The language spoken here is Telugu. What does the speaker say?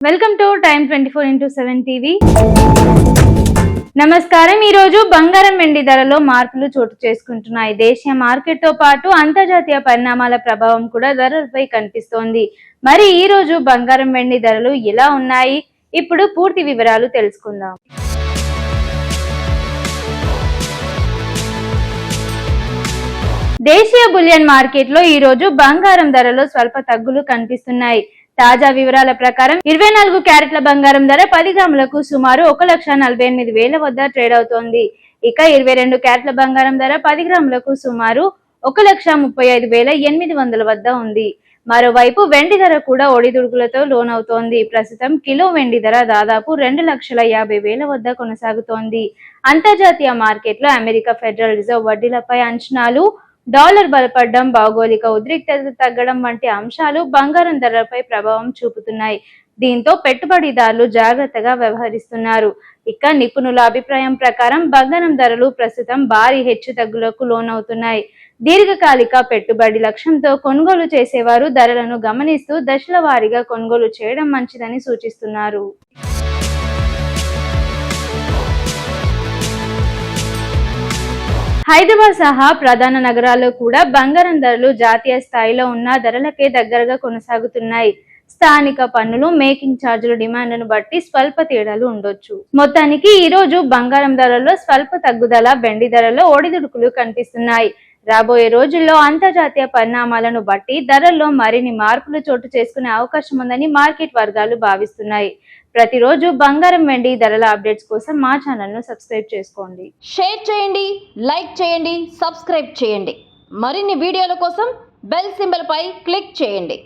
Welcome to time 24x7 TV. నమస్కారం. ఈ రోజు బంగారం వెండి ధరలో మార్పులు చోటు చేసుకుంటున్నాయి. దేశీయ మార్కెట్ తో పాటు అంతర్జాతీయ పరిణామాల ప్రభావం కూడా ధరలపై కనిపిస్తోంది. మరి ఈ రోజు బంగారం వెండి ధరలు ఎలా ఉన్నాయి? ఇప్పుడు పూర్తి వివరాలు తెలుసుకుందాం. దేశీయ బులియన్ మార్కెట్ లో ఈ రోజు బంగారం ధరలో స్వల్ప తగ్గులు కనిపిస్తున్నాయి. తాజా వివరాల ప్రకారం 24 క్యారెట్ల బంగారం ధర 10 గ్రాములకు సుమారు 1,48,000 వద్ద ట్రేడ్ అవుతోంది. ఇక 22 క్యారెట్ల బంగారం ధర 10 గ్రాములకు సుమారు 1,35,800 వద్ద ఉంది. మరోవైపు వెండి ధర కూడా ఒడిదుడుకులతో లోనవుతోంది. ప్రస్తుతం కిలో వెండి ధర దాదాపు 2,50,000 వద్ద కొనసాగుతోంది. అంతర్జాతీయ మార్కెట్లో అమెరికా ఫెడరల్ రిజర్వ్ వడ్డీలపై అంచనాలు, డాలర్ బలపడడం, భౌగోళిక ఉద్రిక్తత తగ్గడం వంటి అంశాలు బంగారం ధరలపై ప్రభావం చూపుతున్నాయి. దీంతో పెట్టుబడిదారులు జాగ్రత్తగా వ్యవహరిస్తున్నారు. ఇక నిపుణుల అభిప్రాయం ప్రకారం బంగారం ధరలు ప్రస్తుతం భారీ హెచ్చుతగ్గులకు లోనవుతున్నాయి. దీర్ఘకాలిక పెట్టుబడి లక్ష్యంతో కొనుగోలు చేసేవారు ధరలను గమనిస్తూ దశల వారీగా కొనుగోలు చేయడం మంచిదని సూచిస్తున్నారు. హైదరాబాద్ సహా ప్రధాన నగరాల్లో కూడా బంగారం ధరలు జాతీయ స్థాయిలో ఉన్న ధరలకే దగ్గరగా కొనసాగుతున్నాయి. స్థానిక పన్నులు, మేకింగ్ ఛార్జీల డిమాండ్ను బట్టి స్వల్ప తేడాలు ఉండొచ్చు. మొత్తానికి ఈ రోజు బంగారం ధరల్లో స్వల్ప తగ్గుదల, వెండి ధరల్లో ఒడిదుడుకులు కనిపిస్తున్నాయి. రాబోయే రోజుల్లో అంతర్జాతీయ పరిణామాలను బట్టి ధరల్లో మరిన్ని మార్పులు చోటు చేసుకునే అవకాశం ఉందని మార్కెట్ వర్గాలు భావిస్తున్నాయి. ప్రతిరోజు బంగారం వెండి ధరల అప్డేట్స్ కోసం మా ఛానల్ను సబ్స్క్రైబ్ చేసుకోండి. షేర్ చేయండి, లైక్ చేయండి, సబ్స్క్రైబ్ చేయండి. మరిన్ని వీడియోల కోసం బెల్ సింబల్ పై క్లిక్ చేయండి.